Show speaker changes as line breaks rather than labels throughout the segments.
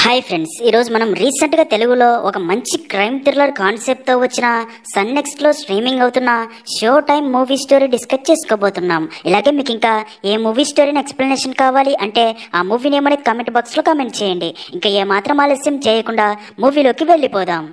Hi friends, ఈరోజు మనం రీసెంట్గా తెలుగులో ఒక మంచి క్రైమ్ థ్రిల్లర్ కాన్సెప్ట్తో వచ్చిన సన్ నెక్స్ట్లో స్ట్రీమింగ్ అవుతున్న Show Time movie story discuss చేసుకోబోతున్నాం. ఇలాగే మీకు ఇంకా ఏ మూవీ స్టోరీని ఎక్స్ప్లెనేషన్ కావాలి అంటే ఆ మూవీ నేమ్ అనేది కామెంట్ బాక్స్లో కామెంట్ చేయండి. ఇంకా ఏమాత్రం ఆలస్యం చేయకుండా మూవీలోకి వెళ్ళిపోదాం.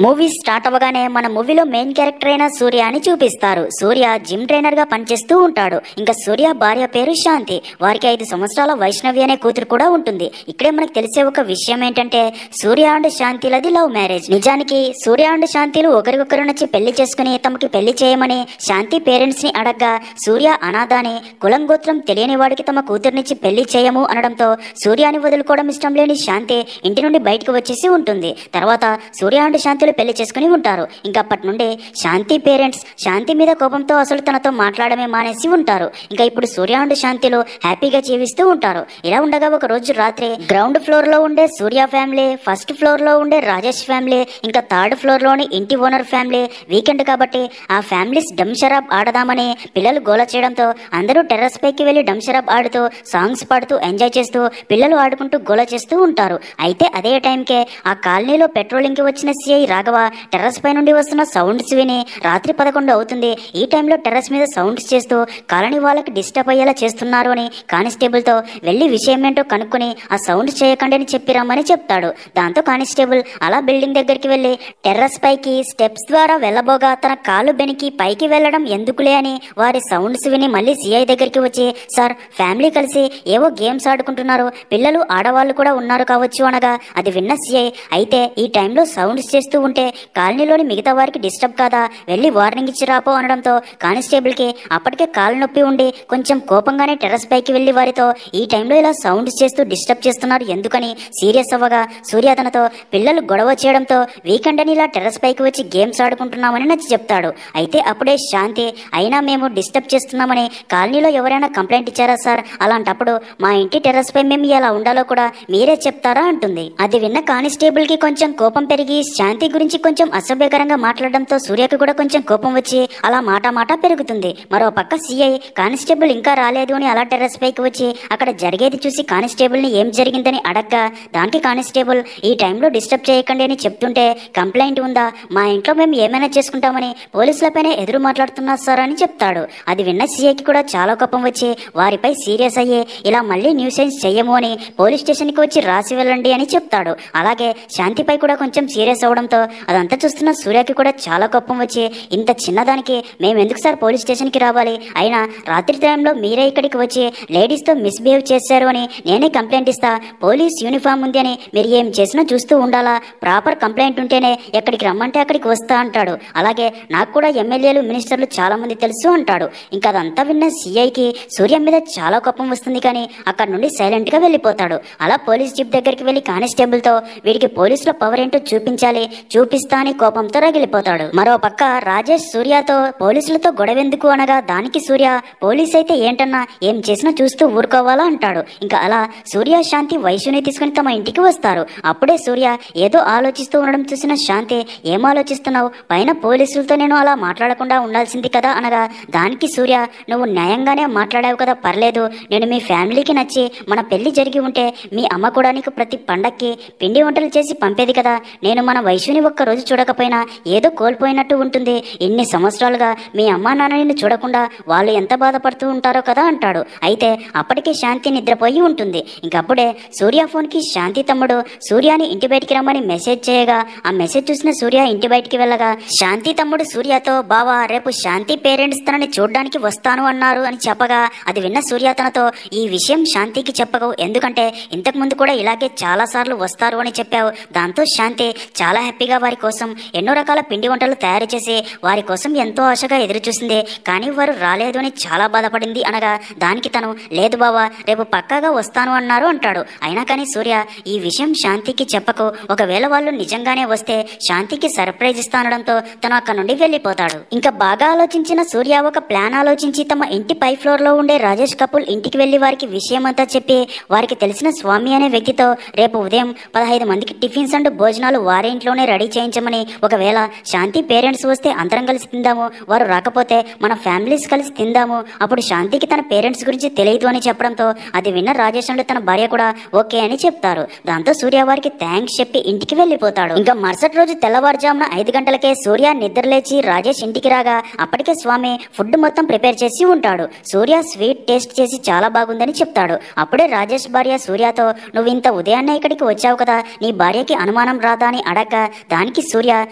మూవీ స్టార్ట్ అవ్వగానే మన మూవీలో మెయిన్ క్యారెక్టర్ అయిన సూర్య అని చూపిస్తారు. సూర్య జిమ్ ట్రైనర్ గా పనిచేస్తూ ఉంటాడు. ఇంకా సూర్య భార్య పేరు శాంతి. వారికి 5 సంవత్సరాల వైష్ణవి అనే కూతురు కూడా ఉంటుంది. ఇక్కడే మనకు తెలిసే ఒక విషయం ఏంటంటే సూర్య అండ్ శాంతిలది లవ్ మ్యారేజ్. నిజానికి సూర్య అండ్ శాంతిలు ఒకరికొకరు నచ్చి పెళ్లి చేసుకుని తమకి పెళ్లి చేయమని శాంతి పేరెంట్స్ ని అడగ్గా సూర్య అనాథ అని కులం గోత్రం తెలియని వాడికి తమ కూతురునిచ్చి పెళ్లి చేయము అనడంతో సూర్యాని వదులుకోవడం ఇష్టం లేని శాంతి ఇంటి నుండి బయటకు వచ్చేసి ఉంటుంది. తర్వాత సూర్య అండ్ శాంతి పెళ్లి చేసుకుని ఉంటారు. ఇంకా అప్పటి నుండి శాంతి పేరెంట్స్ శాంతి మీద కోపంతో అసలు తనతో మాట్లాడమే మానేసి ఉంటారు. ఇంకా ఇప్పుడు సూర్య అండ్ శాంతిలో హ్యాపీగా జీవిస్తూ ఉంటారు. ఇలా ఉండగా ఒక రోజు రాత్రి గ్రౌండ్ ఫ్లోర్ లో ఉండే సూర్య ఫ్యామిలీ, ఫస్ట్ ఫ్లోర్ లో ఉండే రాజేష్ ఫ్యామిలీ, ఇంకా థర్డ్ ఫ్లోర్ లోని ఇంటి ఓనర్ ఫ్యామిలీ వీకెండ్ కాబట్టి ఆ ఫ్యామిలీస్ డమ్ షరాబ్ ఆడదామని పిల్లలు గోల చేయడంతో అందరూ టెర్రస్ పైకి వెళ్లి డమ్ షరాబ్ ఆడుతూ సాంగ్స్ పాడుతూ ఎంజాయ్ చేస్తూ పిల్లలు ఆడుకుంటూ గోల చేస్తూ ఉంటారు. అయితే అదే టైంకే ఆ కాలనీలో పెట్రోలింగ్ కి వచ్చిన సిఐ రాఘవ టెర్రస్ పై నుండి వస్తున్న సౌండ్స్ విని రాత్రి 11 అవుతుంది. ఈ టైంలో టెర్రస్ మీద సౌండ్స్ చేస్తూ కాలనీ వాళ్ళకి డిస్టర్బ్ అయ్యేలా చేస్తున్నారు అని కానిస్టేబుల్ తో వెళ్లి విషయం ఏంటో కనుక్కుని ఆ సౌండ్ చేయకండి అని చెప్పిరమ్మని చెప్తాడు. దాంతో కానిస్టేబుల్ అలా బిల్డింగ్ దగ్గరికి వెళ్లి టెర్రస్ పైకి స్టెప్స్ ద్వారా వెళ్లబోగా తన కాలు బెనికి పైకి వెళ్లడం ఎందుకులే అని వారి సౌండ్స్ విని మళ్ళీ సిఐ దగ్గరికి వచ్చి, సార్ ఫ్యామిలీ కలిసి ఏవో గేమ్స్ ఆడుకుంటున్నారు, పిల్లలు ఆడవాళ్ళు కూడా ఉన్నారు కావచ్చు అనగా అది విన్న సిఐ, అయితే ఈ టైంలో సౌండ్స్ చేస్తూ ఉంటే కాలనీలోని మిగతా వారికి డిస్టర్బ్ కాదా, వెళ్లి వార్నింగ్ ఇచ్చి రాపో అనడంతో కానిస్టేబుల్ కి అప్పటికే కాలు నొప్పి ఉండి కొంచెం కోపంగానే టెర్రస్ పైకి వెళ్లి వారితో ఈ టైంలో ఇలా సౌండ్స్ చేస్తూ డిస్టర్బ్ చేస్తున్నారు ఎందుకని సీరియస్ అవ్వగా సూర్య తనతో పిల్లలు గొడవ చేయడంతో వీకెండ్ అని ఇలా టెర్రస్ పైకి వచ్చి గేమ్స్ ఆడుకుంటున్నామని నచ్చి చెప్తాడు. అయితే అప్పుడే శాంతి, అయినా మేము డిస్టర్బ్ చేస్తున్నామని కాలనీలో ఎవరైనా కంప్లైంట్ ఇచ్చారా సార్, అలాంటప్పుడు మా ఇంటి టెర్రస్ పై మేము ఎలా ఉండాలో కూడా మీరే చెప్తారా అంటుంది. అది విన్న కానిస్టేబుల్ కి కొంచెం కోపం పెరిగి శాంతి గురించి కొంచెం అసభ్యకరంగా మాట్లాడడంతో సూర్యకు కూడా కొంచెం కోపం వచ్చి అలా మాట పెరుగుతుంది. మరో పక్క సిఐ కానిస్టేబుల్ ఇంకా రాలేదు అని అలా టెర్రస్ పైకి వచ్చి అక్కడ జరిగేది చూసి కానిస్టేబుల్ ని ఏం జరిగిందని అడగ్గా దానికి కానిస్టేబుల్, ఈ టైంలో డిస్టర్బ్ చేయకండి అని చెప్తుంటే కంప్లైంట్ ఉందా, మా ఇంట్లో మేము ఏమైనా చేసుకుంటామని పోలీసులపైనే ఎదురు మాట్లాడుతున్నారు సార్ అని చెప్తాడు. అది విన్న సిఐకి కూడా చాలా కోపం వచ్చి వారిపై సీరియస్ అయ్యి ఇలా మళ్ళీ న్యూసెన్స్ చెయ్యము అని పోలీస్ స్టేషన్ కి వచ్చి రాసి వెళ్ళండి అని చెప్తాడు. అలాగే శాంతిపై కూడా కొంచెం సీరియస్ అవడంతో అదంతా చూస్తున్న సూర్యకి కూడా చాలా కోపం వచ్చి, ఇంత చిన్నదానికి మేము ఎందుకు సార్ పోలీస్ స్టేషన్ కి రావాలి, అయినా రాత్రి టైంలో మీరే ఇక్కడికి వచ్చి లేడీస్ తో మిస్బిహేవ్ చేశారు అని నేనే కంప్లైంట్ ఇస్తా, పోలీస్ యూనిఫామ్ ఉంది అని మీరు ఏం చేసినా చూస్తూ ఉండాలా, ప్రాపర్ కంప్లైంట్ ఉంటేనే ఎక్కడికి రమ్మంటే అక్కడికి వస్తా అంటాడు. అలాగే నాకు కూడా ఎమ్మెల్యేలు మినిస్టర్లు చాలా మంది తెలుసు అంటాడు. ఇంకా అదంతా విన్న సిఐకి సూర్య మీద చాలా కోపం వస్తుంది కానీ అక్కడ నుండి సైలెంట్ గా వెళ్ళిపోతాడు. అలా పోలీస్ జీప్ దగ్గరికి వెళ్లి కానిస్టేబుల్ తో వీడికి పోలీసుల పవర్ ఏంటో చూపించాలి, చూపిస్తా అని కోపంతో రగిలిపోతాడు. మరో పక్క రాజేష్ సూర్యతో పోలీసులతో గొడవెందుకు అనగా దానికి సూర్య, పోలీస్ అయితే ఏంటన్నా ఏం చేసినా చూస్తూ ఊరుకోవాలా అంటాడు. ఇంకా అలా సూర్య శాంతి వైశ్యుని తీసుకుని తమ ఇంటికి వస్తారు. అప్పుడే సూర్య ఏదో ఆలోచిస్తూ ఉండడం చూసిన శాంతి, ఏం ఆలోచిస్తున్నావు, పైన పోలీసులతో నేను అలా మాట్లాడకుండా ఉండాల్సింది కదా అనగా దానికి సూర్య, నువ్వు న్యాయంగానే మాట్లాడావు కదా, పర్లేదు, నేను మీ ఫ్యామిలీకి నచ్చి మన పెళ్లి జరిగి ఉంటే మీ అమ్మ కూడా నీకు ప్రతి పండక్కి పిండి వంటలు చేసి పంపేది కదా, నేను మన వైశ్యుని ఒక్కరోజు చూడకపోయినా ఏదో కోల్పోయినట్టు ఉంటుంది, ఇన్ని సంవత్సరాలుగా మీ అమ్మా నాన్న నిన్ను చూడకుండా వాళ్ళు ఎంత బాధపడుతూ ఉంటారో కదా అంటాడు. అయితే అప్పటికే శాంతి నిద్రపోయి ఉంటుంది. ఇంకప్పుడే సూర్య ఫోన్ కి శాంతి తమ్ముడు సూర్యాని ఇంటి బయటికి రమ్మని మెసేజ్ చేయగా ఆ మెసేజ్ చూసిన సూర్య ఇంటి బయటికి వెళ్ళగా శాంతి తమ్ముడు సూర్యతో, బావా రేపు శాంతి పేరెంట్స్ తనని చూడడానికి వస్తాను అన్నారు అని చెప్పగా అది విన్న సూర్య తనతో, ఈ విషయం శాంతికి చెప్పకు, ఎందుకంటే ఇంతకు ముందు కూడా ఇలాగే చాలా సార్లు వస్తారు అని చెప్పావు. దాంతో శాంతి చాలా హ్యాపీగా వారి కోసం ఎన్నో రకాల పిండి వంటలు తయారు చేసి వారి కోసం ఎంతో ఆశగా ఎదురు చూసింది, కానీ వారు రాలేదు అని చాలా బాధపడింది అనగా దానికి తను, లేదు బావా రేపు పక్కాగా వస్తాను అన్నారు అంటాడు. అయినా కానీ సూర్య, ఈ విషయం శాంతికి చెప్పకు, ఒకవేళ వాళ్ళు నిజంగానే వస్తే శాంతికి సర్ప్రైజ్ ఇస్తానడంతో తను అక్కడ నుండి వెళ్ళిపోతాడు. ఇంకా బాగా ఆలోచించిన సూర్య ఒక ప్లాన్ ఆలోచించి తమ ఇంటి పై ఫ్లోర్ లో ఉండే రాజేష్ కపూల్ ఇంటికి వెళ్లి వారికి విషయం అంతా చెప్పి వారికి తెలిసిన స్వామి అనే వ్యక్తితో రేపు ఉదయం 15 మందికి టిఫిన్స్ అండ్ భోజనాలు వారి ఇంట్లోనే రెడీ చేయించమని, ఒకవేళ శాంతి పేరెంట్స్ వస్తే అందరం కలిసి తిందాము, వారు రాకపోతే మన ఫ్యామిలీస్ కలిసి తిందాము, అప్పుడు శాంతికి తన పేరెంట్స్ గురించి తెలియదు అని చెప్పడంతో అది విన్న రాజేష్ అండ్ తన భార్య కూడా ఓకే అని చెప్తారు. దాంతో సూర్య వారికి థ్యాంక్స్ చెప్పి ఇంటికి వెళ్లిపోతాడు. ఇంకా మరుసటి రోజు తెల్లవారుజామున 5 గంటలకే సూర్య నిద్రలేచి రాజేష్ ఇంటికి రాగా అప్పటికే స్వామి ఫుడ్ మొత్తం ప్రిపేర్ చేసి ఉంటాడు. సూర్య స్వీట్ టేస్ట్ చేసి చాలా బాగుందని చెప్తాడు. అప్పుడే రాజేష్ భార్య సూర్యతో, నువ్వు ఇంత ఉదయాన్నే ఇక్కడికి వచ్చావు కదా, నీ భార్యకి అనుమానం రాదా అని అడగ దానికి సూర్య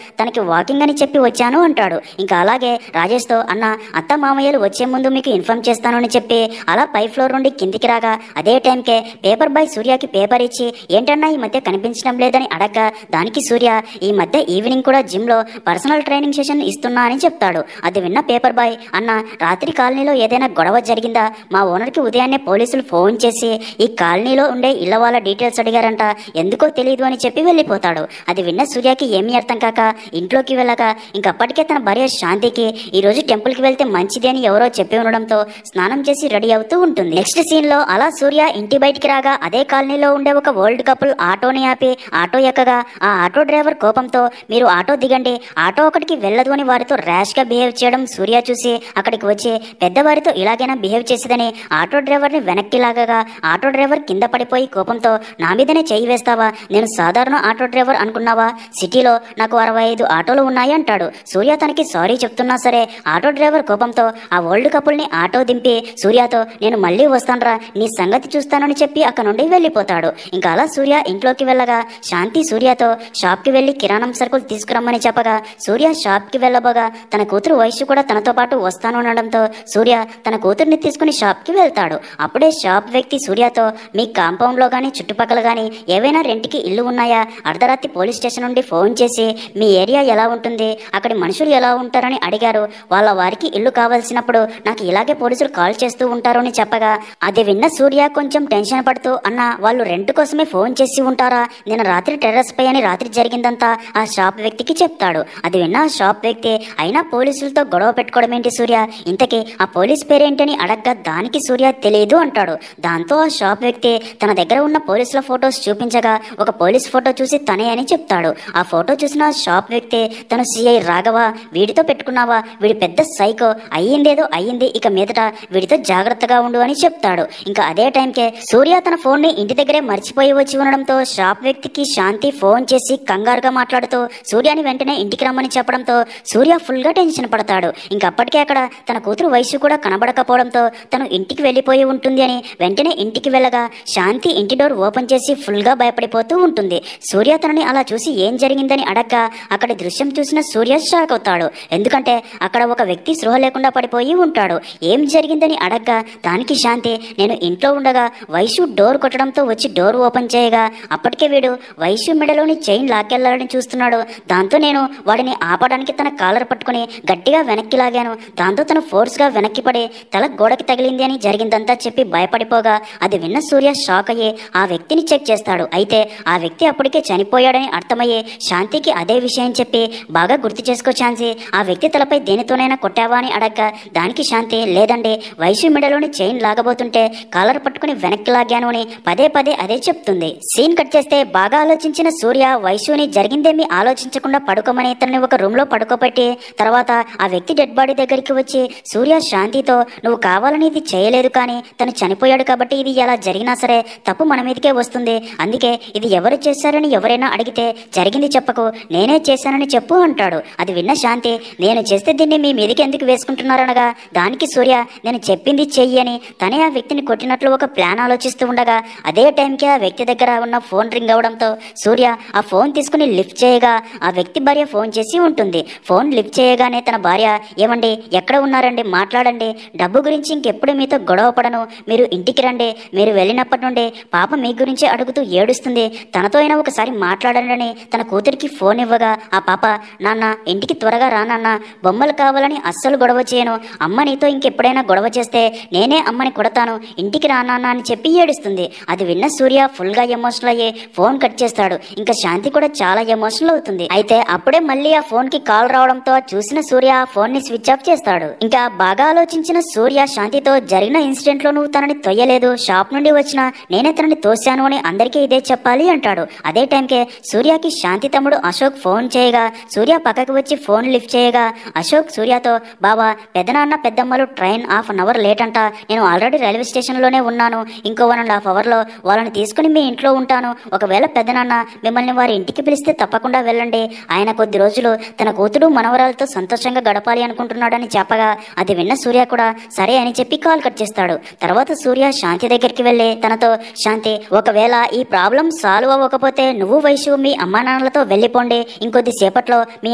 తనకి వాకింగ్ అని చెప్పి వచ్చాను అంటాడు. ఇంకా అలాగే రాజేష్ తో, అన్న అత్త మామయ్యలు వచ్చే ముందు మీకు ఇన్ఫార్మ్ చేస్తాను అని చెప్పి అలా పై ఫ్లోర్ నుండి కిందికి రాగా అదే టైంకే పేపర్ బాయ్ సూర్యకి పేపర్ ఇచ్చి, ఏంటన్నా ఈ మధ్య కనిపించడం లేదని అడగ దానికి సూర్య, ఈ మధ్య ఈవినింగ్ కూడా జిమ్ లో పర్సనల్ ట్రైనింగ్ సెషన్ ఇస్తున్నా అని చెప్తాడు. అది విన్న పేపర్ బాయ్, అన్న రాత్రి కాలనీలో ఏదైనా గొడవ జరిగిందా, మా ఓనర్ కి ఉదయాన్నే పోలీసులు ఫోన్ చేసి ఈ కాలనీలో ఉండే ఇళ్ల వాళ్ళ డీటెయిల్స్ అడిగారంట, ఎందుకో తెలియదు అని చెప్పి వెళ్ళిపోతాడు. అది విన్న సూర్యకి ఏమీ అర్థం కాక ఇంట్లోకి వెళ్ళగా ఇంకప్పటికే తన భార్య శాంతికి ఈ రోజు టెంపుల్ కి వెళ్తే మంచిది అని ఎవరో చెప్పి ఉండడంతో స్నానం చేసి రెడీ అవుతూ ఉంటుంది. నెక్స్ట్ సీన్ లో అలా సూర్య ఇంటి బయటికి రాగా అదే కాలనీలో ఉండే ఒక ఓల్డ్ కపుల్ ఆటోని ఆపి ఆటో ఎక్కగా ఆ ఆటో డ్రైవర్ కోపంతో, మీరు ఆటో దిగండి, ఆటో ఒకటికి వెళ్ళదు అని వారితో ర్యాష్ గా బిహేవ్ చేయడం సూర్య చూసి అక్కడికి వచ్చి పెద్దవారితో ఇలాగైనా బిహేవ్ చేసేదని ఆటో డ్రైవర్ ని వెనక్కి లాగగా ఆటో డ్రైవర్ కింద పడిపోయి కోపంతో, నా మీదనే చేయి వేస్తావా, నేను సాధారణ ఆటో డ్రైవర్ అనుకున్నావా, సిటీలో నాకు 65 ఆటోలు ఉన్నాయి అంటాడు. సూర్య తనకి సారీ చెప్తున్నా సరే ఆటో డ్రైవర్ కోపంతో ఆ ఓల్డ్ కపుల్ ని ఆటో దింపి సూర్యతో, నేను మళ్ళీ వస్తానరా, నీ సంగతి చూస్తానని చెప్పి అక్కడ నుండి వెళ్ళిపోతాడు. ఇంకా అలా సూర్య ఇంట్లోకి వెళ్ళగా శాంతి సూర్యతో షాప్ కి వెళ్లి కిరాణం సరుకులు తీసుకురమ్మని చెప్పగా సూర్య షాప్ కి వెళ్ళబోగా తన కూతురు వయసు కూడా తనతో పాటు వస్తాను అనడంతో సూర్య తన కూతుర్ని తీసుకుని షాప్ కి వెళ్తాడు. అప్పుడే షాప్ వ్యక్తి సూర్యతో, మీ కాంపౌండ్ లో గానీ చుట్టుపక్కల గానీ ఏవైనా రెంట్కి ఇల్లు ఉన్నాయా, అర్ధరాత్రి పోలీస్ స్టేషన్ నుండి ఫోన్ చేసి మీ ఏరియా ఎలా ఉంటుంది, అక్కడి మనుషులు ఎలా ఉంటారని అడిగారు, వాళ్ళ వారికి ఇల్లు కావాల్సినప్పుడు నాకు ఇలాగే పోలీసులు కాల్ చేస్తూ ఉంటారు అని చెప్పగా అది విన్న సూర్య కొంచెం టెన్షన్ పడుతూ, అన్న వాళ్ళు రెంట్ కోసమే ఫోన్ చేసి ఉంటారా, నేను రాత్రి టెర్రస్ పై అని రాత్రి జరిగిందంతా ఆ షాప్ వ్యక్తికి చెప్తాడు. అది విన్న ఆ షాప్ వ్యక్తి, అయినా పోలీసులతో గొడవ పెట్టుకోవడం ఏంటి సూర్య, ఇంతకీ ఆ పోలీస్ పేరేంటని అడగ్గా దానికి సూర్య తెలియదు అంటాడు. దాంతో ఆ షాప్ వ్యక్తి తన దగ్గర ఉన్న పోలీసుల ఫొటోస్ చూపించగా ఒక పోలీస్ ఫోటో చూసి తనే అని చెప్తాడు. ఆ ఫోటో చూసిన షాప్ వ్యక్తి, తను సిఐ రాఘవ, వీడితో పెట్టుకున్నావా, వీడి పెద్ద సైకో, అయ్యిందేదో అయ్యింది, ఇక మీదట వీడితో జాగ్రత్తగా ఉండు అని చెప్తాడు. ఇంకా అదే టైంకే సూర్య తన ఫోన్ ని ఇంటి దగ్గరే మర్చిపోయి వచ్చి ఉండడంతో షాప్ వ్యక్తికి శాంతి ఫోన్ చేసి కంగారుగా మాట్లాడుతూ సూర్యని వెంటనే ఇంటికి రమ్మని చెప్పడంతో సూర్య ఫుల్ గా టెన్షన్ పడతాడు. ఇంకప్పటికే అక్కడ తన కూతురు వయసు కూడా కనబడకపోవడంతో తను ఇంటికి వెళ్ళిపోయి ఉంటుంది అని వెంటనే ఇంటికి వెళ్ళగా శాంతి ఇంటి డోర్ ఓపెన్ చేసి ఫుల్ గా భయపడిపోతూ ఉంటుంది. సూర్య తనని అలా చూసి ఏం జరిగిందని అడగ్గా అక్కడి దృశ్యం చూసిన సూర్య షాక్ అవుతాడు. ఎందుకంటే అక్కడ ఒక వ్యక్తి స్పృహ లేకుండా పడిపోయి ఉంటాడు. ఏం జరిగిందని అడగ్గా దానికి శాంతి, నేను ఇంట్లో ఉండగా వైషు డోర్ కొట్టడంతో వచ్చి డోర్ ఓపెన్ చేయగా అప్పటికే వీడు వైషు మెడలోని చైన్ లాక్కెళ్లాలని చూస్తున్నాడు. దాంతో నేను వాడిని ఆపడానికి తన కాలర్ పట్టుకుని గట్టిగా వెనక్కి లాగాను. దాంతో తను ఫోర్స్ గా వెనక్కి పడి తల గోడకి తగిలింది అని జరిగిందంతా చెప్పి భయపడిపోగా అది విన్న సూర్య షాక్ అయ్యి ఆ వ్యక్తిని చెక్ చేస్తాడు. అయితే ఆ వ్యక్తి అప్పటికే చనిపోయాడని అర్థమయ్యే శాంతికి అదే విషయం చెప్పి, బాగా గుర్తు చేసుకో ఛాన్సీ, ఆ వ్యక్తి తలపై దేనితోనైనా కొట్టావా అని అడగ్గా దానికి శాంతి, లేదండి, వైషు మెడలోని చైన్ లాగబోతుంటే కాలర్ పట్టుకుని వెనక్కి లాగాను అని పదే పదే అదే చెప్తుంది. సీన్ కట్ చేస్తే బాగా ఆలోచించిన సూర్య వైషుని జరిగిందేమీ ఆలోచించకుండా పడుకోమని తనని ఒక రూమ్ లో పడుకోబెట్టి తర్వాత ఆ వ్యక్తి డెడ్ బాడీ దగ్గరికి వచ్చి సూర్య శాంతితో, నువ్వు కావాలని ఇది చేయలేదు, కానీ తను చనిపోయాడు కాబట్టి ఇది ఎలా జరిగినా సరే తప్పు మన మీదకే వస్తుంది, అందుకే ఇది ఎవరు చేశారని ఎవరైనా అడిగితే జరిగింది చెప్పకు, నేనే చేశానని చెప్పు అంటాడు. అది విన్న శాంతి, నేను చేస్తే దీన్ని మీ మీదకి ఎందుకు వేసుకుంటున్నారనగా దానికి సూర్య, నేను చెప్పింది చెయ్యి అని తనే ఆ వ్యక్తిని కొట్టినట్లు ఒక ప్లాన్ ఆలోచిస్తూ ఉండగా అదే టైంకి ఆ వ్యక్తి దగ్గర ఉన్న ఫోన్ రింగ్ అవడంతో సూర్య ఆ ఫోన్ తీసుకుని లిఫ్ట్ చేయగా ఆ వ్యక్తి భార్య ఫోన్ చేసి ఉంటుంది. ఫోన్ లిఫ్ట్ చేయగానే తన భార్య, ఏమండి ఎక్కడ ఉన్నారండి, మాట్లాడండి, డబ్బు గురించి ఇంకెప్పుడు మీతో గొడవ పడను, మీరు ఇంటికి రండి, మీరు వెళ్ళినప్పటి నుండి పాప మీ గురించే అడుగుతూ ఏడుస్తుంది, తనతో అయినా ఒకసారి మాట్లాడండి తన కూతురికి ఫోన్ ఇవ్వగా ఆ పాప, నాన్న ఇంటికి త్వరగా రానన్న, బొమ్మలు కావాలని అస్సలు గొడవ చేయను, అమ్మ నీతో ఇంకెప్పుడైనా గొడవ చేస్తే నేనే అమ్మని కొడతాను, ఇంటికి రానన్న అని చెప్పి ఏడుస్తుంది. అది విన్న సూర్య ఫుల్ గా ఎమోషనల్ అయ్యి ఫోన్ కట్ చేస్తాడు. ఇంకా శాంతి కూడా చాలా ఎమోషనల్ అవుతుంది. అయితే అప్పుడే మళ్ళీ ఆ ఫోన్ కి కాల్ రావడంతో చూసిన సూర్య ఆ ఫోన్ ని స్విచ్ ఆఫ్ చేస్తాడు. ఇంకా బాగా ఆలోచించిన సూర్య శాంతితో, జరిగిన ఇన్సిడెంట్ లో నువ్వు తనని తొయ్యలేదు, షాప్ నుండి వచ్చిన నేనే తనని తోశాను అని అందరికీ ఇదే చెప్పాలి అంటాడు. అదే టైంకే సూర్యకి శాంతి తమ్ముడు అశోక్ ఫోన్ చేయగా సూర్య పక్కకు వచ్చి ఫోన్ లిఫ్ట్ చేయగా అశోక్ సూర్యతో, బాబా పెద్దనాన్న పెద్దమ్మలు ట్రైన్ 1/2 అవర్ లేట్ అంట, నేను ఆల్రెడీ రైల్వే స్టేషన్లోనే ఉన్నాను, ఇంకో 1.5 అవర్లో వాళ్ళని తీసుకుని మీ ఇంట్లో ఉంటాను, ఒకవేళ పెద్దనాన్న మిమ్మల్ని వారి ఇంటికి పిలిస్తే తప్పకుండా వెళ్ళండి, ఆయన కొద్ది రోజులు తన కూతురు మనవరాలతో సంతోషంగా గడపాలి అనుకుంటున్నాడని చెప్పగా అది విన్న సూర్య కూడా సరే అని చెప్పి కాల్ కట్ చేస్తాడు. తర్వాత సూర్య శాంతి దగ్గరికి వెళ్ళి తనతో, శాంతి ఒకవేళ ఈ ప్రాబ్లం సాల్వ్ అవ్వకపోతే నువ్వు వైషు మీ అమ్మానాన్నలతో వెళ్ళిపోండి, ఇంకొద్ది సేపట్లో మీ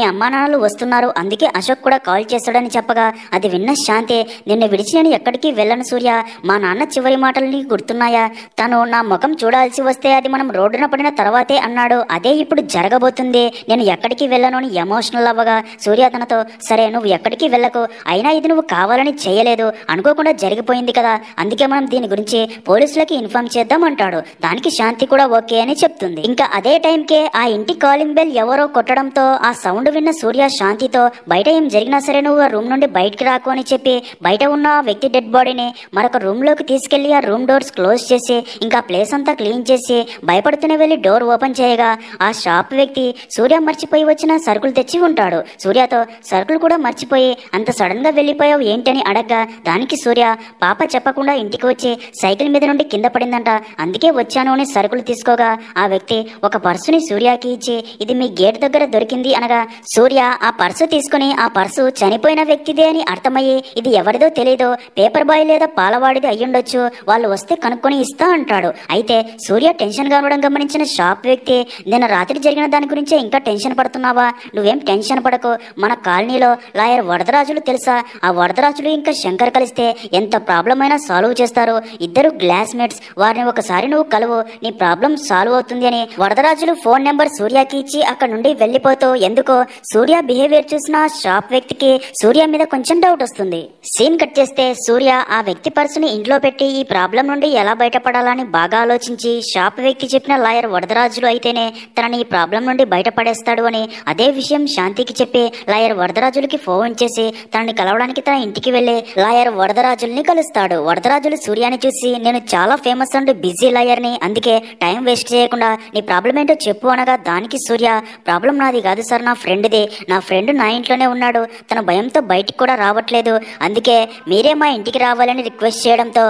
అమ్మానాన్నలు వస్తున్నారు, అందుకే అశోక్ కూడా కాల్ చేస్తాడని చెప్పగా అది విన్న శాంతి, నిన్ను విడిచి నేను ఎక్కడికి వెళ్ళను సూర్య, మా నాన్న చివరి మాటలు నీకు గుర్తున్నాయా, తను నా ముఖం చూడాల్సి వస్తే అది మనం రోడ్డున పడిన తర్వాతే అన్నాడు, అదే ఇప్పుడు జరగబోతుంది, నేను ఎక్కడికి వెళ్ళను అని ఎమోషనల్ అవ్వగా సూర్య తనతో, సరే నువ్వు ఎక్కడికి వెళ్ళకు, అయినా ఇది నువ్వు కావాలని చేయలేదు, అనుకోకుండా జరిగిపోయింది కదా, అందుకే మనం దీని గురించి పోలీసులకి ఇన్ఫార్మ్ చేద్దాం అంటాడు. దానికి శాంతి కూడా ఓకే అని చెప్తుంది. ఇంకా అదే టైంకే ఆ ఇంటి కాలింగ్ బెల్ ఎవరో కొట్టడంతో ఆ సౌండ్ విన్న సూర్య శాంతితో, బయట ఏం జరిగినా సరే నువ్వు ఆ రూమ్ నుండి బయటికి రాకు అని చెప్పి బయట ఉన్న ఆ వ్యక్తి డెడ్ బాడీని మరొక రూమ్ లోకి తీసుకెళ్లి ఆ రూమ్ డోర్స్ క్లోజ్ చేసి ఇంకా ప్లేస్ అంతా క్లీన్ చేసి భయపడుతూనే వెళ్లి డోర్ ఓపెన్ చేయగా ఆ షాప్ వ్యక్తి సూర్య మర్చిపోయి వచ్చిన సరుకులు తెచ్చి ఉంటాడు. సూర్యతో, సరుకులు కూడా మర్చిపోయి అంత సడన్ గా వెళ్లిపోయావు ఏంటని అడగ్గా దానికి సూర్య, పాప చెప్పకుండా ఇంటికి వచ్చి సైకిల్ మీద నుండి కింద పడిందంట, అందుకే వచ్చాను అని సరుకులు తీసుకోగా ఆ వ్యక్తి ఒక పర్సుని సూర్యకి ఇచ్చి ఇది మీ గేట్ దగ్గర దొరికింది అనగా సూర్య ఆ పర్సు తీసుకుని ఆ పర్సు చనిపోయిన వ్యక్తిదే అని అర్థమయ్యి ఇది ఎవరిదో తెలీదు, పేపర్ బాయ్ లేదా పాలవాడిది అయ్యుండొచ్చు, వాళ్ళు వస్తే కనుక్కొని ఇస్తా అంటాడు. అయితే సూర్య టెన్షన్ గా ఉండడం గమనించిన షాప్ వ్యక్తి, నిన్న రాత్రి జరిగిన దాని గురించే ఇంకా టెన్షన్ పడుతున్నావా, నువ్వేం టెన్షన్ పడకు, మన కాలనీలో లాయర్ వరదరాజులు తెలుసా, ఆ వరదరాజులు ఇంకా శంకర్ కలిస్తే ఎంత ప్రాబ్లం అయినా సాల్వ్ చేస్తారు, ఇద్దరు గ్లాస్మేట్స్, వారిని ఒకసారి నువ్వు కలువు నీ ప్రాబ్లం సాల్వ్ అవుతుంది అని వరదరాజులు ఫోన్ నెంబర్ సూర్యకి ఇచ్చి అక్కడ నుండి వెళ్లిపోతూ ఎందుకో సూర్య బిహేవియర్ చూసిన షాప్ వ్యక్తికి సూర్య మీద కొంచెం డౌట్ వస్తుంది. సీన్ కట్ చేస్తే సూర్య ఆ వ్యక్తి పర్సుని ఇంట్లో పెట్టి ఈ ప్రాబ్లం నుండి ఎలా బయటపడాలని బాగా ఆలోచించి షాప్ వ్యక్తి చెప్పిన లాయర్ వరదరాజులు అయితేనే తనని ఈ ప్రాబ్లం నుండి బయటపడేస్తాడు అని అదే విషయం శాంతికి చెప్పి లాయర్ వరదరాజులకి ఫోన్ చేసి తనని కలవడానికి తన ఇంటికి వెళ్లి లాయర్ వరదరాజుల్ని కలుస్తాడు. వరదరాజులు సూర్యాని చూసి, నేను చాలా ఫేమస్ అండ్ బిజీ లాయర్ని, అందుకే టైం వేస్ట్ చేయకుండా నీ ప్రాబ్లం ఏంటో చెప్పు అనగా దానికి సూర్య, ప్రాబ్లం నాది కాదు సార్, నా ఫ్రెండ్ది, నా ఫ్రెండ్ నా ఇంట్లోనే ఉన్నాడు, తన భయంతో బయటికి కూడా రావట్లేదు, అందుకే మీరే మా ఇంటికి రావాలని రిక్వెస్ట్ చేయడంతో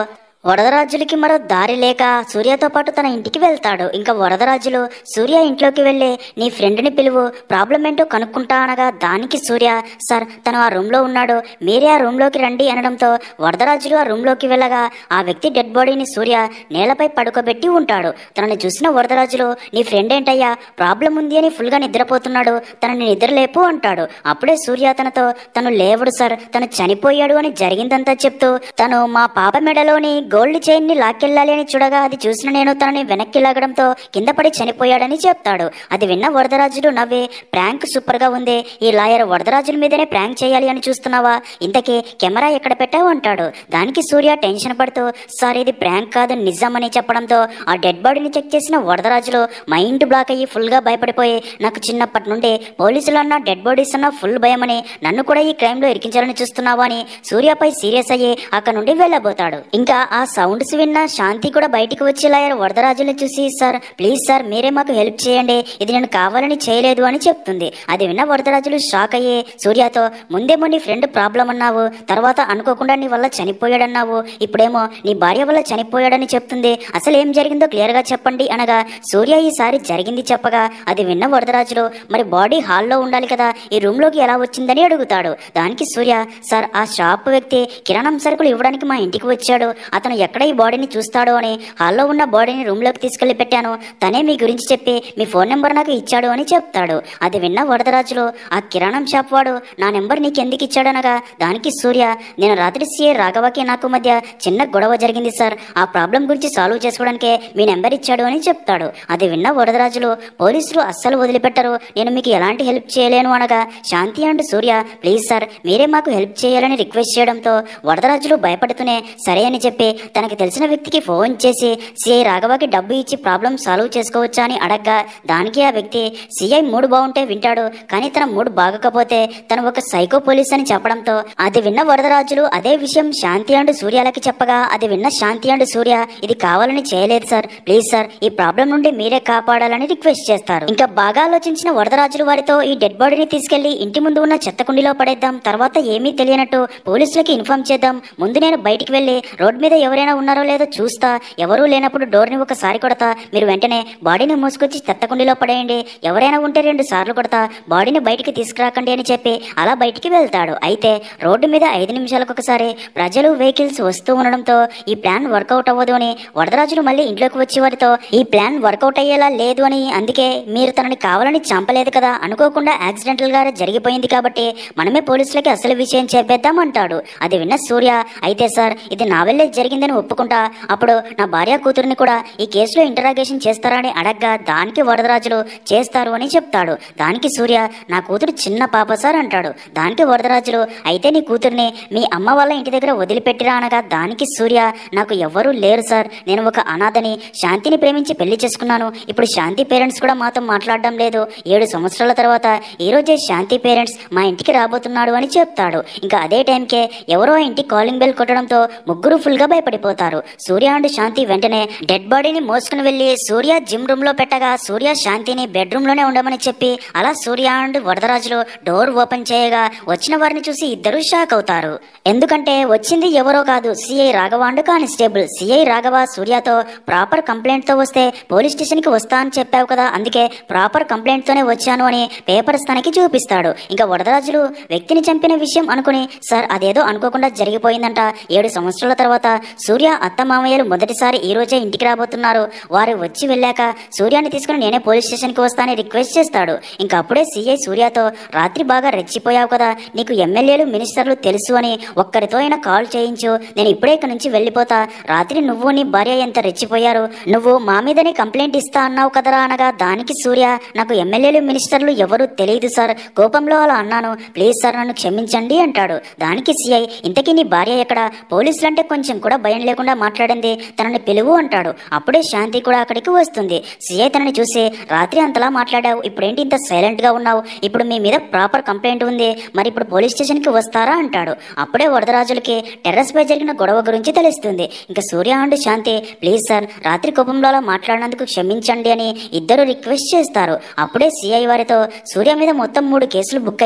వరదరాజులకి మరో దారి లేక సూర్యతో పాటు తన ఇంటికి వెళ్తాడు. ఇంకా వరదరాజులు సూర్య ఇంట్లోకి వెళ్ళి నీ ఫ్రెండ్ని పిలువు, ప్రాబ్లం ఏంటో కనుక్కుంటా అనగా దానికి సూర్య, సార్ తను ఆ రూమ్ లో ఉన్నాడు, మీరే ఆ రూమ్ లోకి రండి అనడంతో వరదరాజులు ఆ రూమ్ లోకి వెళ్ళగా ఆ వ్యక్తి డెడ్ బాడీని సూర్య నేలపై పడుకోబెట్టి ఉంటాడు. తనని చూసిన వరదరాజులు, నీ ఫ్రెండ్ ఏంటయ్యా, ప్రాబ్లం ఉంది అని ఫుల్ గా నిద్రపోతున్నాడు, తనని నిద్రలేపు అంటాడు. అప్పుడే సూర్య తనతో, తను లేవుడు సార్, తను చనిపోయాడు అని జరిగిందంతా చెప్తూ, తను మా పాప మెడలోని గోల్డ్ చైన్ ని లాక్కెళ్ళాలి అని చూడగా అది చూసిన నేను తనని వెనక్కి లాగడంతో కింద పడి చనిపోయాడని చెప్తాడు. అది విన్న వరదరాజులు నవ్వే, ప్రాంక్ సూపర్ గా ఉంది, ఈ లాయర్ వరదరాజుల మీదనే ప్రాంక్ చేయాలి అని చూస్తున్నావా, ఇంతకీ కెమెరా ఎక్కడ పెట్టావు అంటాడు. దానికి సూర్య టెన్షన్ పడుతూ, సార్ ఇది ప్రాంక్ కాదు నిజం అని చెప్పడంతో ఆ డెడ్ బాడీని చెక్ చేసిన వరదరాజులు మైండ్ బ్లాక్ అయ్యి ఫుల్ గా భయపడిపోయి, నాకు చిన్నప్పటి నుండి పోలీసులు అన్న డెడ్ బాడీస్ అన్న ఫుల్ భయమని, నన్ను కూడా ఈ క్రైమ్ లో ఇరికించాలని చూస్తున్నావా అని సూర్యపై సీరియస్ అయ్యి అక్కడ నుండి వెళ్ళబోతాడు. ఇంకా ఆ సౌండ్స్ విన్న శాంతి కూడా బయటికి వచ్చి లాయర్ వరదరాజులను చూసి, సార్ ప్లీజ్ సార్ మీరే మాకు హెల్ప్ చేయండి, ఇది నేను కావాలని చేయలేదు అని చెప్తుంది. అది విన్న వరదరాజులు షాక్ అయ్యి సూర్యతో, ముందేమో నీ ఫ్రెండ్ ప్రాబ్లం అన్నావు, తర్వాత అనుకోకుండా నీ వల్ల చనిపోయాడన్నావు, ఇప్పుడేమో నీ భార్య వల్ల చనిపోయాడని చెప్తుంది, అసలు ఏం జరిగిందో క్లియర్ గా చెప్పండి అనగా సూర్య ఈసారి జరిగింది చెప్పగా అది విన్న వరదరాజులు, మరి బాడీ హాల్లో ఉండాలి కదా, ఈ రూమ్ లోకి ఎలా వచ్చిందని అడుగుతాడు. దానికి సూర్య, సార్ ఆ షాప్ వ్యక్తి కిరాణం సరుకులు ఇవ్వడానికి మా ఇంటికి వచ్చాడు, అతను ఎక్కడ ఈ బాడీని చూస్తాడో అని హాల్లో ఉన్న బాడీని రూమ్ లోకి తీసుకెళ్లి పెట్టాను, తనే మీ గురించి చెప్పి మీ ఫోన్ నెంబర్ నాకు ఇచ్చాడు అని చెప్తాడు. అది విన్న వరదరాజులు, ఆ కిరాణం షాప్ వాడు నా నెంబర్ నీకెందుకు ఇచ్చాడనగా దానికి సూర్య, నేను రాత్రి సీఏ రాఘవకి నాకు మధ్య చిన్న గొడవ జరిగింది సార్, ఆ ప్రాబ్లం గురించి సాల్వ్ చేసుకోవడానికే మీ నెంబర్ ఇచ్చాడు అని చెప్తాడు. అది విన్న వరదరాజులు, పోలీసులు అస్సలు వదిలిపెట్టరు, నేను మీకు ఎలాంటి హెల్ప్ చేయలేను అనగా శాంతి అండ్ సూర్య, ప్లీజ్ సార్ మీరే మాకు హెల్ప్ చేయాలని రిక్వెస్ట్ చేయడంతో వరదరాజులు భయపడుతూనే సరే అని చెప్పి తనకి తెలిసిన వ్యక్తికి ఫోన్ చేసి సిఐ రాఘవకి డబ్బు ఇచ్చి ప్రాబ్లం సాల్వ్ చేసుకోవచ్చా అని అడగ్గా దానికి ఆ వ్యక్తి సిఐ మూడు బాగుంటే వింటాడు, కానీ తన మూడు బాగకపోతే తను ఒక సైకో పోలీస్ అని చెప్పడంతో అది విన్న వరదరాజులు అదే విషయం శాంతి అండ్ సూర్యాలకి చెప్పగా అది విన్న శాంతి అండ్ సూర్య ఇది కావాలని చేయలేదు సార్, ప్లీజ్ సార్ ఈ ప్రాబ్లం నుండి మీరే కాపాడాలని రిక్వెస్ట్ చేస్తారు. ఇంకా బాగా ఆలోచించిన వరదరాజులు వారితో ఈ డెడ్ బాడీని తీసుకెళ్లి ఇంటి ముందు ఉన్న చెత్త కుండీలో పడేద్దాం, తర్వాత ఏమీ తెలియనట్టు పోలీసులకి ఇన్ఫార్మ్ చేద్దాం, ముందు నేను బయటికి వెళ్లి రోడ్ మీద ఎవరైనా ఉన్నారో లేదో చూస్తా, ఎవరూ లేనప్పుడు డోర్ ని ఒకసారి కొడతా, మీరు వెంటనే బాడీని మూసుకొచ్చి చెత్త కుండీలో పడేయండి, ఎవరైనా ఉంటే 2 సార్లు కొడతా, బాడీని బయటికి తీసుకురాకండి అని చెప్పి అలా బయటికి వెళ్తాడు. అయితే రోడ్డు మీద 5 నిమిషాలకు ఒకసారి ప్రజలు వెహికల్స్ వస్తూ ఉండడంతో ఈ ప్లాన్ వర్కౌట్ అవ్వదు అని వరదరాజులు మళ్ళీ ఇంట్లోకి వచ్చి వారితో ఈ ప్లాన్ వర్కౌట్ అయ్యేలా లేదు అని, అందుకే మీరు తనని కావాలని చంపలేదు కదా, అనుకోకుండా యాక్సిడెంటల్ గా జరిగిపోయింది కాబట్టి మనమే పోలీసులకి అసలు విషయం చెప్పేద్దాం అంటాడు. అది విన్న సూర్య అయితే సార్ ఇది నా వల్లే జరిగిందని ఒప్పుకుంటా, అప్పుడు నా భార్య కూతురిని కూడా ఈ కేసులో ఇంటరాగేషన్ చేస్తారా అని అడగ్గా దానికి వరదరాజులు చేస్తారు అని చెప్తాడు. దానికి సూర్య నా కూతురు చిన్న పాప సార్ అంటాడు. దానికి వరదరాజులు అయితే నీ కూతుర్ని మీ అమ్మ వాళ్ళ ఇంటి దగ్గర వదిలిపెట్టిరా అనగా దానికి సూర్య నాకు ఎవ్వరూ లేరు సార్, నేను ఒక అనాథని, శాంతిని ప్రేమించి పెళ్లి చేసుకున్నాను, ఇప్పుడు శాంతి పేరెంట్స్ కూడా మాతో మాట్లాడడం లేదు, 7 సంవత్సరాల తర్వాత ఈ రోజే శాంతి పేరెంట్స్ మా ఇంటికి రాబోతున్నాడు అని చెప్తాడు. ఇంకా అదే టైంకే ఎవరో ఇంటి కాలింగ్ బెల్ కొట్టడంతో ముగ్గురు ఫుల్ గా భయపడిపోతారు. సూర్య అండ్ శాంతి వెంటనే డెడ్ బాడీని మోసుకుని వెళ్లి సూర్య జిమ్ రూమ్ లో పెట్టగా సూర్య శాంతిని బెడ్రూమ్ లోనే ఉండమని చెప్పి అలా సూర్య అండ్ వరదరాజులు డోర్ ఓపెన్ చేయగా వచ్చిన వారిని చూసి ఇద్దరు షాక్ అవుతారు. ఎందుకంటే వచ్చింది ఎవరో కాదు CI Raghava and constable. CI Raghava సూర్యతో ప్రాపర్ కంప్లైంట్ తో వస్తే పోలీస్ స్టేషన్ కి వస్తా అని చెప్పావు కదా, అందుకే ప్రాపర్ కంప్లైంట్ తోనే వచ్చాను అని పేపర్స్ తనకి చూపిస్తాడు. ఇంకా వరదరాజులు వ్యక్తిని చంపిన విషయం అనుకుని సార్ అదేదో అనుకోకుండా జరిగిపోయిందంట, 7 సంవత్సరాల తర్వాత సూర్య అత్తమామయ్యలు మొదటిసారి ఈ రోజే ఇంటికి రాబోతున్నారు, వారు వచ్చి వెళ్ళాక సూర్యాన్ని తీసుకుని నేనే పోలీస్ స్టేషన్ కి వస్తానని రిక్వెస్ట్ చేస్తాడు. ఇంకా అప్పుడే సిఐ సూర్యతో రాత్రి బాగా రెచ్చిపోయావు కదా, నీకు ఎమ్మెల్యేలు మినిస్టర్లు తెలుసు అని ఒక్కరితో అయినా కాల్ చేయించు, నేను ఇప్పుడే ఇక్కడ నుంచి వెళ్ళిపోతా, రాత్రి నువ్వు నీ భార్య ఎంత రెచ్చిపోయారు, నువ్వు మా మీదనే కంప్లైంట్ ఇస్తా అన్నావు కదరా అనగా దానికి సూర్య నాకు ఎమ్మెల్యేలు మినిస్టర్లు ఎవరు తెలియదు సార్, కోపంలో అలా అన్నాను, ప్లీజ్ సార్ నన్ను క్షమించండి అంటాడు. దానికి సిఐ ఇంతకీ నీ భార్య ఎక్కడ, పోలీసులంటే కొంచెం కూడా భయం లేకుండా మాట్లాడింది, తనని పిలువు అంటాడు. అప్పుడే శాంతి కూడా అక్కడికి వస్తుంది. సిఐ తనని చూసి రాత్రి అంతలా మాట్లాడావు, ఇప్పుడేంటి ఇంత సైలెంట్ గా ఉన్నావు, ఇప్పుడు మీ మీద ప్రాపర్ కంప్లైంట్ ఉంది, మరి ఇప్పుడు పోలీస్ స్టేషన్ కి వస్తారా అంటాడు. అప్పుడే వరదరాజులకి టెర్రస్ పై జరిగిన గొడవ గురించి తెలుస్తుంది. ఇంకా సూర్య అండ్ శాంతి ప్లీజ్ సార్ రాత్రి కోపంలో అలా మాట్లాడినందుకు క్షమించండి అని ఇద్దరు రిక్వెస్ట్ చేస్తారు. అప్పుడే సిఐ వారితో సూర్య మీద మొత్తం 3 కేసులు బుక్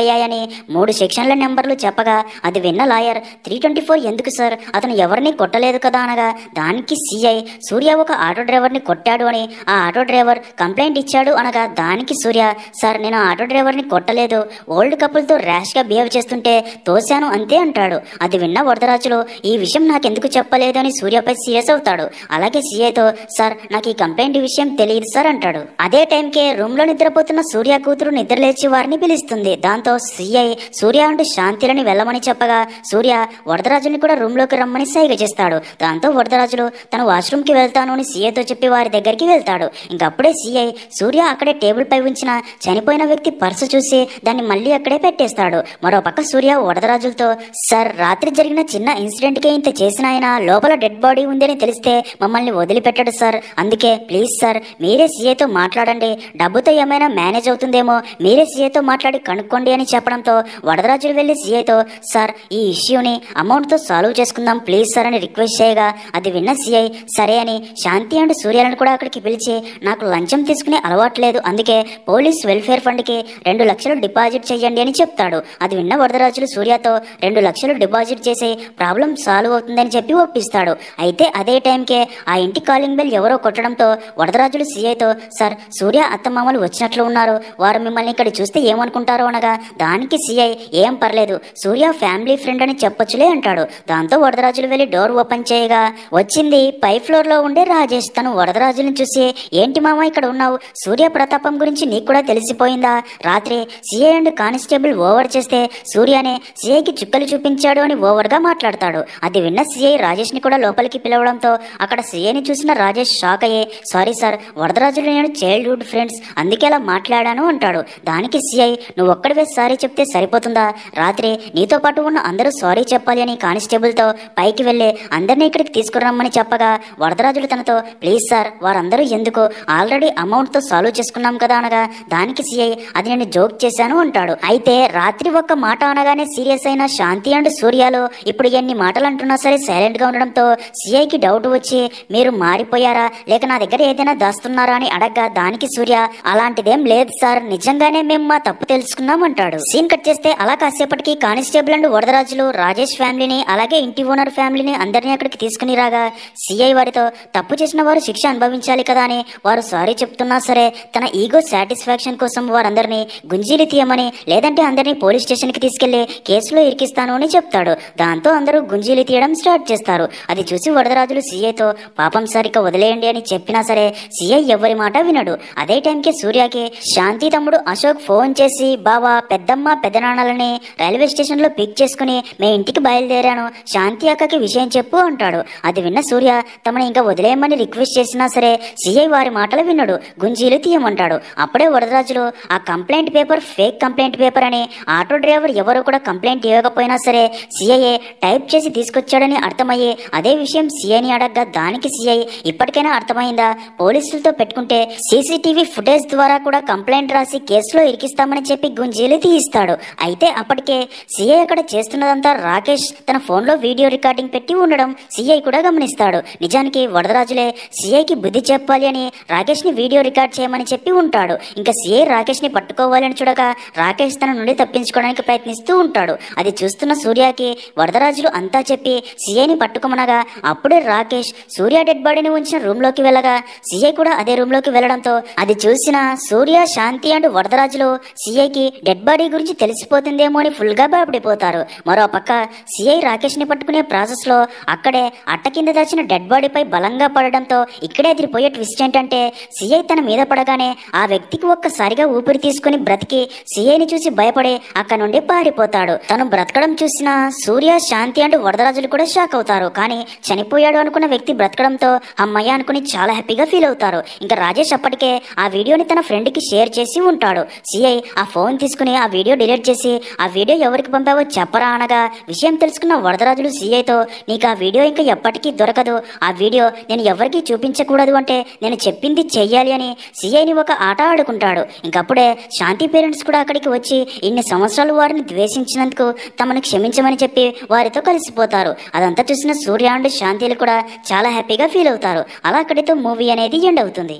అయ్యాయని 3 సెక్షన్ల నెంబర్లు చెప్పగా అది విన్న లాయర్ 324 ఎందుకు సార్, అతను ఎవరిని కొట్టలేదు కదా అనగా దానికి సిఐ సూర్య ఒక ఆటో డ్రైవర్ ని కొట్టాడు అని, ఆ ఆటో డ్రైవర్ కంప్లైంట్ ఇచ్చాడు అనగా దానికి సూర్య సార్ నేను ఆటో డ్రైవర్ ని కొట్టలేదు, ఓల్డ్ కపుల్ తో ర్యాష్ గా బిహేవ్ చేస్తుంటే తోశాను అంతే అంటాడు. అది విన్న వరదరాజులు ఈ విషయం నాకెందుకు చెప్పలేదు అని సూర్యపై సీరియస్ అవుతాడు. అలాగే సిఐతో సార్ నాకు ఈ కంప్లైంట్ విషయం తెలియదు సార్ అంటాడు. అదే టైంకే రూమ్ లో నిద్రపోతున్న సూర్య కూతురు నిద్రలేచి వారిని పిలుస్తుంది. దాంతో సిఐ సూర్య అండ్ శాంతిలని వెళ్ళమని చెప్పగా సూర్య వరదరాజుని కూడా రూమ్ లోకి రమ్మని సైగ చేస్తాడు. దాంతో వరదరాజులు తను వాష్రూమ్ కి వెళ్తాను అని సిఐతో చెప్పి వారి దగ్గరికి వెళ్తాడు. ఇంకప్పుడే సిఐ సూర్య అక్కడే టేబుల్ పై ఉంచిన చనిపోయిన వ్యక్తి పర్సు చూసి దాన్ని మళ్ళీ అక్కడే పెట్టేస్తాడు. మరో పక్క సూర్య వరదరాజులతో సార్ రాత్రి జరిగిన చిన్న ఇన్సిడెంట్ కే ఇంత చేసిన ఆయన లోపల డెడ్ బాడీ ఉందని తెలిస్తే మమ్మల్ని వదిలిపెట్టాడు సార్, అందుకే ప్లీజ్ సార్ మీరే సిఐతో మాట్లాడండి, డబ్బుతో ఏమైనా మేనేజ్ అవుతుందేమో మీరే సిఐతో మాట్లాడి కనుక్కోండి అని చెప్పడంతో వరదరాజులు వెళ్లి సిఐతో సార్ ఈ ఇష్యూని అమౌంట్ తో సాల్వ్ చేసుకుందాం ప్లీజ్ సార్ అని రిక్వెస్ట్ చేయగా అది విన్న సిఐ సరే అని శాంతి అండ్ సూర్యాలను కూడా అక్కడికి పిలిచి నాకు లంచం తీసుకునే అలవాట్లేదు, అందుకే పోలీస్ వెల్ఫేర్ ఫండ్ కి 2 లక్షలు డిపాజిట్ చేయండి అని చెప్తాడు. అది విన్న వరదరాజులు సూర్యతో 2 లక్షలు డిపాజిట్ చేసి ప్రాబ్లం సాల్వ్ అవుతుందని చెప్పి ఒప్పిస్తాడు. అయితే అదే టైంకే ఆ ఇంటి కాలింగ్ బెల్ ఎవరో కొట్టడంతో వరదరాజులు సిఐతో సార్ సూర్య అత్తమామలు వచ్చినట్లు ఉన్నారు, వారు మిమ్మల్ని ఇక్కడ చూస్తే ఏమనుకుంటారో అనగా దానికి సిఐ ఏం పర్లేదు సూర్య ఫ్యామిలీ ఫ్రెండ్ అని చెప్పొచ్చులే అంటాడు. దాంతో వరదరాజులు వెళ్లి డోర్ ఓపెన్ చేయగా వచ్చింది పై ఫ్లోర్ లో ఉండే రాజేష్. తను వరదరాజులను చూసి ఏంటి మామ ఇక్కడ ఉన్నావు, సూర్య ప్రతాపం గురించి నీకు కూడా తెలిసిపోయిందా, రాత్రి సిఐ అండ్ కానిస్టేబుల్ ఓవర్ చేస్తే సూర్యనే సిఐకి చుక్కలు చూపించాడు అని ఓవర్ గా మాట్లాడతాడు. అది విన్న సిఐ రాజేష్ ని కూడా లోపలికి పిలవడంతో అక్కడ సిఐని చూసిన రాజేష్ షాక్ అయ్యే సారీ సార్ వరదరాజులు నేను చైల్డ్హుడ్ ఫ్రెండ్స్ అందుకే అలా మాట్లాడాను అంటాడు. దానికి సిఐ నువ్వు ఒక్కడివే సారీ చెప్తే సరిపోతుందా, రాత్రి నీతో పాటు ఉన్న అందరూ సారీ చెప్పాలి అని కానిస్టేబుల్ తో పైకి వెళ్లి అందరినీ ఇక్కడికి తీసుకురమ్మని చెప్పగా వరదరాజులు తనతో ప్లీజ్ సార్ వారందరూ ఎందుకు ఆల్రెడీ అమౌంట్ తో సాల్వ్ చేసుకున్నాం కదా అనగా దానికి సిఐ అది నేను జోక్ చేశాను అంటాడు. అయితే రాత్రి ఒక్క మాట అనగానే సీరియస్ అయిన శాంతి అండ్ సూర్యలో ఇప్పుడు ఎన్ని మాటలు అంటున్నా సరే సైలెంట్ గా ఉండడంతో సిఐకి డౌట్ వచ్చి మీరు మారిపోయారా లేక నా దగ్గర ఏదైనా దాస్తున్నారా అని అడగ్గా దానికి సూర్య అలాంటిదేం లేదు సార్ నిజంగానే మేము మా తప్పు తెలుసుకున్నాం అంటాడు. సీన్ కట్ చేస్తే అలా కాసేపటికి కానిస్టేబుల్ అండ్ వరదరాజులు రాజేష్ ఫ్యామిలీని అలాగే ఇంటి ఓనర్ ఫ్యామిలీని అందరినీ అక్కడికి తీసుకుని రాగా సిఐ వారితో తప్పు చేసిన వారు శిక్ష అనుభవించాలి కదా అని వారు సారీ చెప్తున్నా సరే తన ఈగో సాటిస్ఫాక్షన్ కోసం వారందరినీ గుంజీలు తీయమని లేదంటే అందరినీ పోలీస్ స్టేషన్ కి తీసుకెళ్లి కేసులో ఇరికిస్తాను అని చెప్తాడు. దాంతో అందరూ గుంజీలు తీయడం స్టార్ట్ చేస్తారు. అది చూసి వరదరాజులు సిఐతో పాపం సరిగ్గా వదిలేయండి అని చెప్పినా సరే సిఐ ఎవరి మాట వినడు. అదే టైంకి సూర్యకి శాంతి తమ్ముడు అశోక్ ఫోన్ చేసి బావా పెద్దమ్మ పెద్దనాన్నలని రైల్వే స్టేషన్ లో పిక్ చేసుకుని మే ఇంటికి బయలుదేరాను శాంతి అక్కకి విషయం చెప్పు అంటాడు. అది విన్న సూర్య తమని ఇంకా వదిలేయమని రిక్వెస్ట్ చేసినా సరే సిఐ వారి మాటలు వినడు, గుంజీలు తీయమంటాడు. అప్పుడే వరదరాజులు ఆ complaint paper fake complaint paper అని ఆటో డ్రైవర్ ఎవరు కూడా కంప్లైంట్ ఇవ్వకపోయినా సరే సిఐఏ టైప్ చేసి తీసుకొచ్చాడని అర్థమయ్యే అదే విషయం సిఐని అడగ్గా దానికి సిఐ ఇప్పటికైనా అర్థమైందా పోలీసులతో పెట్టుకుంటే సీసీటీవీ ఫుటేజ్ ద్వారా కూడా కంప్లైంట్ రాసి కేసులో ఇరికిస్తామని చెప్పి గుంజీలు తీయిస్తాడు. అయితే అప్పటికే సిఐ అక్కడ చేస్తున్నదంతా రాకేష్ తన ఫోన్ లో వీడియో రికార్డింగ్ పెట్టి ఉండడం సిఐ కూడా గమనిస్తాడు. నిజానికి వరదరాజులే సిఐకి బుద్ధి చెప్పాలి అని రాకేష్ ని వీడియో రికార్డ్ చేయమని చెప్పి ఉంటాడు. ఇంకా సిఐ రాకేష్ ని పట్టుకోవాలని చూడగా రాకేష్ తన నుండి తప్పించుకోవడానికి ప్రయత్నిస్తూ ఉంటాడు. అది చూస్తున్న సూర్యకి వరదరాజులు అంతా చెప్పి సిఐని పట్టుకోమనగా అప్పుడే రాకేష్ సూర్య డెడ్ బాడీని ఉంచిన రూమ్ లోకి వెళ్ళగా సిఐ కూడా అదే రూమ్ లోకి వెళ్లడంతో అది చూసిన సూర్య శాంతి అండ్ వరదరాజులు సిఐకి డెడ్ బాడీ గురించి తెలిసిపోతుందేమో అని ఫుల్ గా భయపడిపోతారు. మరో పక్క సిఐ రాకేష్ ని పట్టుకునే ప్రాసెస్ లో అక్కడే అట్ట కింద దాచిన డెడ్ బాడీపై బలంగా పడడంతో ఇక్కడే ఎదిరిపోయే ట్విస్ట్ ఏంటంటే సిఐ తన మీద పడగానే ఆ వ్యక్తికి ఒక్కసారిగా ఊపిరి తీసుకుని బ్రతికి సిఐని చూసి భయపడి అక్కడ నుండి పారిపోతాడు. తను బ్రతకడం చూసిన సూర్య శాంతి అండ్ వరదరాజులు కూడా షాక్ అవుతారు. కానీ చనిపోయాడు అనుకున్న వ్యక్తి బ్రతకడంతో అమ్మయ్య అనుకుని చాలా హ్యాపీగా ఫీల్ అవుతారు. ఇంకా రాజేష్ అప్పటికే ఆ వీడియోని తన ఫ్రెండ్ కి షేర్ చేసి ఉంటాడు. సిఐ ఆ ఫోన్ తీసుకుని ఆ వీడియో డిలీట్ చేసి ఆ వీడియో ఎవరికి పంపావో చెప్పరా అనగా విషయం తెలుసుకున్న వరదరాజులు సిఐతో నీకు ఆ వీడియో ఇంకా ఎప్పటికీ దొరకదు, ఆ వీడియో నేను ఎవరికి చూపించకూడదు అంటే నేను చెప్పింది చెయ్యాలి అని సిఐని ఒక ఆట ఆడుకుంటాడు. ఇంకప్పుడే శాంతి పేరెంట్స్ కూడా అక్కడికి వచ్చి ఇన్ని సంవత్సరాలు వారిని ద్వేషించినందుకు తమను క్షమించమని చెప్పి వారితో కలిసిపోతారు. అదంతా చూసిన సూర్య అండ్ శాంతిలు కూడా చాలా హ్యాపీగా ఫీల్ అవుతారు. అలా అక్కడితో మూవీ అనేది ఎండ్ అవుతుంది.